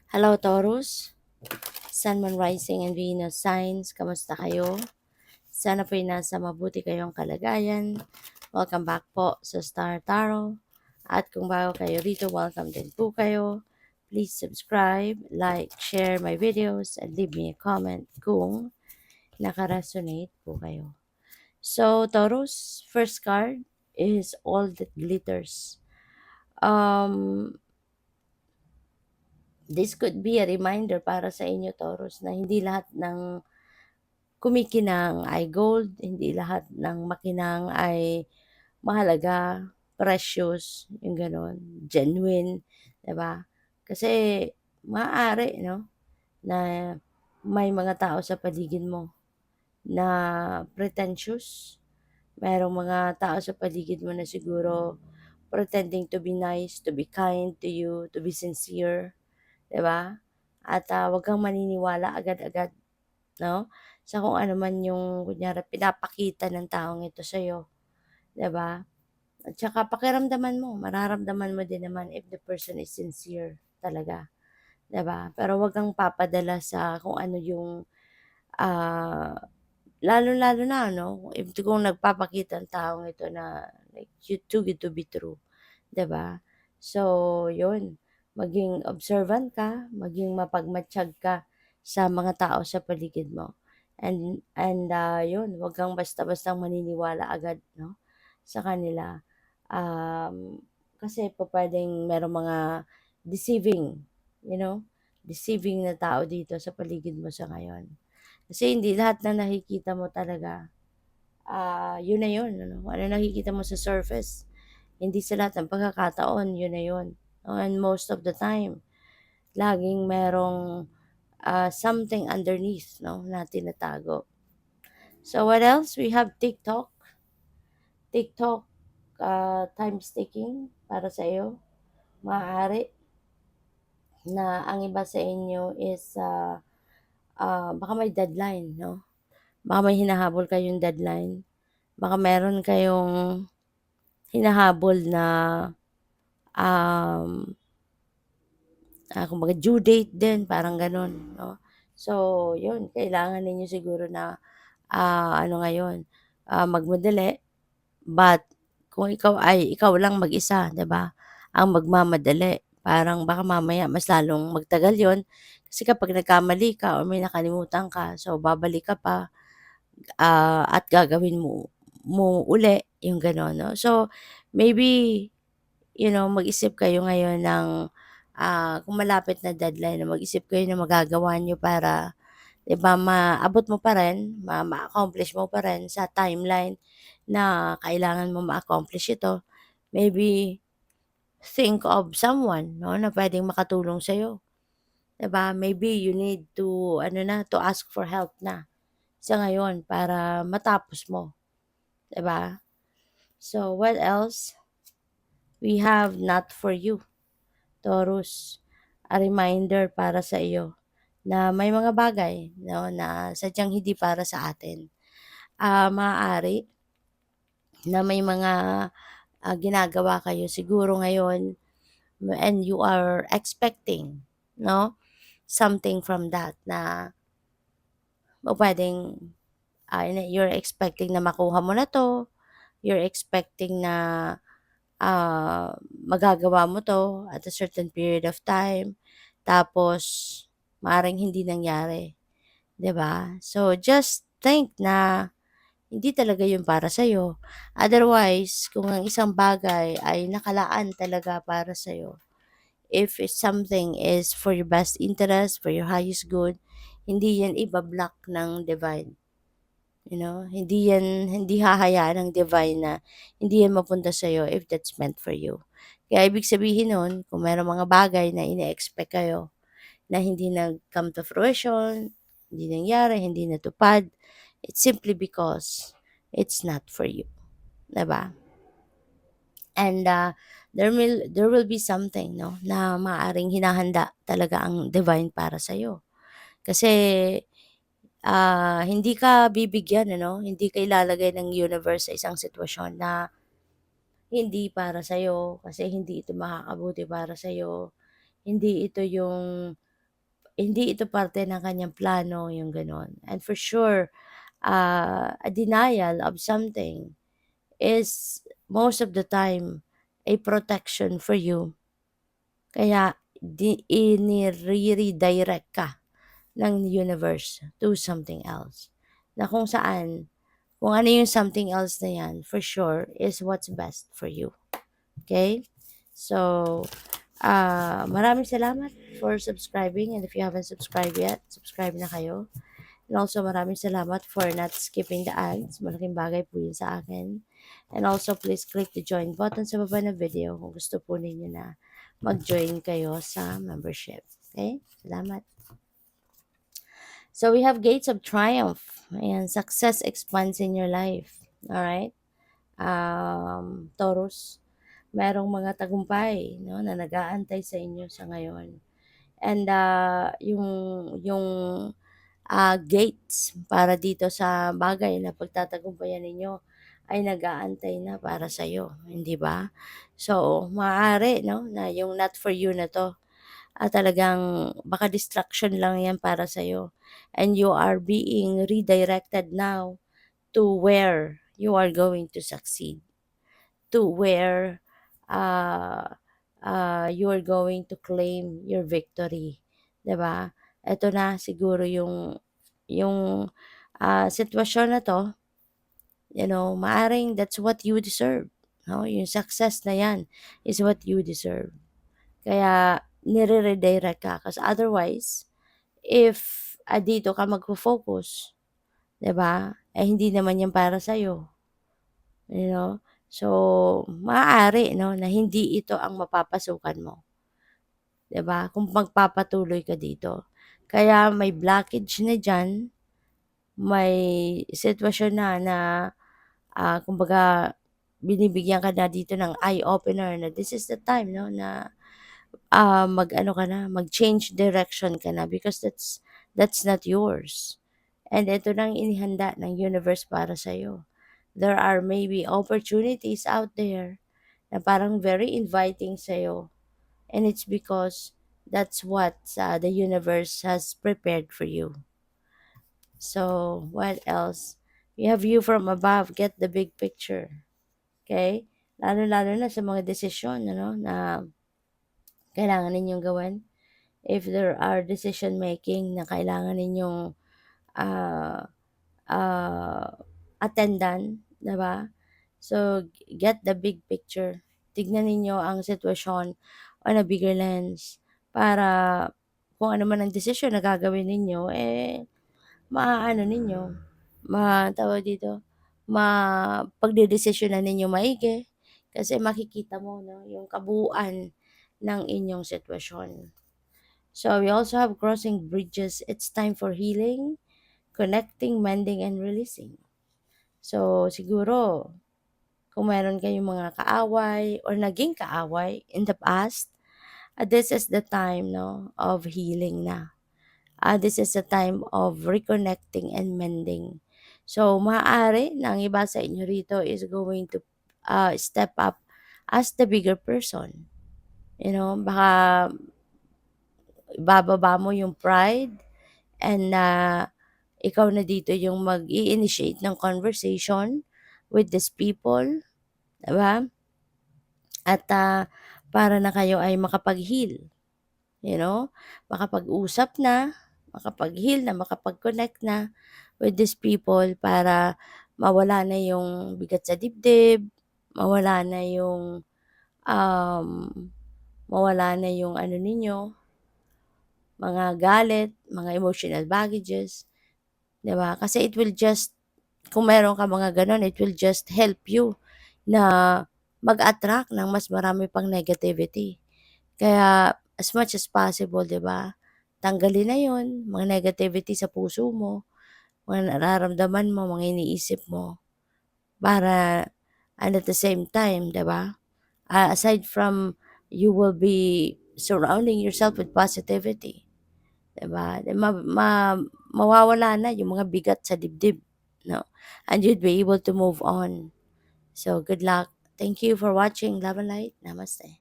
Hello Taurus, Sun, Moon, Rising, and Venus signs, kamusta kayo? Sana po'y nasa mabuti kayong kalagayan. Welcome back po sa Star Tarot. At kung bago kayo rito, welcome din po kayo. Please subscribe, like, share my videos, and leave me a comment kung nakaresonate po kayo. So Taurus, first card is All That Glitters. This could be a reminder para sa inyo, Taurus, na hindi lahat ng kumikinang ay gold, hindi lahat ng makinang ay mahalaga, precious, yung gano'n, genuine, 'di ba? Kasi maaari, no, na may mga tao sa paligid mo na pretentious, merong mga tao sa paligid mo na siguro pretending to be nice, to be kind to you, to be sincere, 'di ba? At, 'wag kang maniniwala agad-agad, 'no, sa kung ano man yung kunyari pinapakita ng taong ito sa'yo, 'di ba? At saka pakiramdaman mo, mararamdaman mo din naman if the person is sincere talaga, 'di ba? Pero 'wag kang papadala sa kung ano yung, ah, lalong-lalo na 'no, if kung nagpapakita ang taong ito na like too good to be true. 'Di ba? So, 'yun, maging observant ka, maging mapagmatyag ka sa mga tao sa paligid mo. And 'yun, 'wag kang basta-bastang maniniwala agad 'no, sa kanila. Kasi pupuwedeng merong mga deceiving, you know, deceiving na tao dito sa paligid mo sa ngayon. Kasi hindi lahat ng nakikita mo talaga, 'yun na 'yun ano, kung ano nakikita mo sa surface hindi sa lahat ng pagkakataon yun na yun, and most of the time, laging merong, something underneath 'no, na tinatago. So what else? We have TikTok. TikTok, time's ticking para sa iyo. Maaari na ang iba sa inyo is, baka may deadline 'no, baka may hinahabol kayong deadline, baka meron kayong hinahabol na, um kumbaga due date din parang gano'n 'no. So 'yun kailangan ninyo siguro na, ano ngayon, magmadali, but kung ikaw ay ikaw lang mag-isa 'di ba, ang magmamadali parang baka mamaya mas lalong magtagal 'yun. Kasi kapag nagkamali ka or may nakalimutan ka so babalik ka pa, at gagawin mo uli yung gano'n 'no. So maybe mag-isip kayo ngayon ng, kung malapit na deadline na mag-isip kayo ng magagawa niyo para 'di ba maabot mo pa rin, ma-accomplish mo pa rin sa timeline na kailangan mo ma-accomplish ito. Maybe think of someone 'no, na puwedeng makatulong sa'yo, 'di ba? Maybe you need to ano na, to ask for help na sa ngayon para matapos mo, 'di ba? So what else? We have Not For You. Taurus, a reminder para sa iyo na may mga bagay 'no, na sadyang hindi para sa atin. Maaari na may mga, ginagawa kayo siguro ngayon and you are expecting 'no, something from that na pupuwedeng, you're expecting na makuha mo na 'to, you're expecting na, magagawa mo 'to at a certain period of time, tapos maaaring hindi nangyari, 'di ba? So, just think na hindi talaga 'yun para sa'yo. Otherwise, kung ang isang bagay ay nakalaan talaga para sa'yo, if something is for your best interest, for your highest good, hindi 'yan iba-block ng divine. Hindi hahayaan ng divine na hindi yan mapunta sa'yo if that's meant for you. Kaya ibig sabihin nun, kung merong mga bagay na ine-expect kayo na hindi nag-come to fruition, hindi nangyari, hindi natupad, it's simply because it's not for you, 'di ba? And, there will be something 'no, na maaaring hinahanda talaga ang divine para sa'yo. Kasi hindi ka bibigyan ano, hindi ka ilalagay ng universe sa isang sitwasyon na hindi para sa'yo, kasi hindi ito makakabuti para sa'yo. Hindi ito yung, hindi ito parte ng kanyang plano, yung gano'n. And for sure, a denial of something is most of the time a protection for you. Kaya inire-redirect ka ng universe to something else. Na kung saan, kung ano yung something else na yan, for sure, is what's best for you. Okay? So, maraming salamat for subscribing. And if you haven't subscribed yet, subscribe na kayo. And also, maraming salamat for not skipping the ads. Malaking bagay po yun sa akin. And also, please click the join button sa baba ng video kung gusto po ninyo na mag-join kayo sa membership. Okay? Salamat. So, we have gates of triumph. Ayan, success expands in your life. Alright? Taurus, merong mga tagumpay, no, na nag-aantay sa inyo sa ngayon. And yung gates para dito sa bagay na pagtatagumpayan ninyo ay nag-aantay na para sa iyo, hindi ba? So, maaari, no, na yung not for you na to, talagang baka distraction lang yan para sa iyo. And you are being redirected now to where you are going to succeed, to where uh, you are going to claim your victory, 'di ba? Ito na siguro yung sitwasyon na 'to, maaring that's what you deserve, no? Yung success na 'yan is what you deserve. Kaya nire-redirect ka kasi otherwise, if dito ka magfo-focus, 'di ba? Eh hindi naman 'yan para sa you know? So, maaari 'no, na hindi ito ang mapapasukan mo, 'di ba, kung magpapatuloy ka dito. Kaya may blockage na diyan, may sitwasyon na kumbaga binibigyan ka na dito ng eye opener na this is the time 'no, na, mag-ano ka na, mag-change direction ka na because that's not yours. And ito nang inihanda ng universe para sa'yo. There are maybe opportunities out there na parang very inviting sa'yo. And it's because that's what the universe has prepared for you. So, what else? You have view from above, get the big picture. Okay? Lalo-lalo na sa mga desisyon na kailangan ninyong gawin. If there are decision making na kailangan ninyong uh, uh, attendan, 'di ba? So, get the big picture. Tignan ninyo ang sitwasyon on a bigger lens para kung ano man ang desisyon na gagawin ninyo, maaano ninyo, tawag dito, pagdedesisyonan ninyo maigi kasi makikita mo 'no, yung kabuuan ng inyong sitwasyon. So, we also have crossing bridges. It's time for healing, connecting, mending, and releasing. So, siguro kung meron kayong mga kaaway or naging kaaway in the past, this is the time 'no, of healing na. This is the time of reconnecting and mending. So, maaari na ang iba sa inyo rito is going to step up as the bigger person. Baka ibababa mo yung pride and ikaw na dito yung mag-i-initiate ng conversation with these people, 'di ba? At para na kayo ay makapag-heal, makapag-usap na, makapag-heal na, makapag-connect na with these people para mawala na yung bigat sa dibdib, mawala na yung um, mawala na yung ano ninyo, mga galit, mga emotional baggages, 'di ba? Kasi it will just, kung meron ka mga gano'n, it will just help you na mag-attract ng mas marami pang negativity. Kaya as much as possible, 'di ba, tanggalin na 'yon, mga negativity sa puso mo, mga nararamdaman mo, mga iniisip mo, para and at the same time, 'di ba, aside from you will be surrounding yourself with positivity, 'di ba, mawawala na yung mga bigat sa dibdib, 'no, and you'd be able to move on. So, good luck. Thank you for watching. Love and light. Namaste.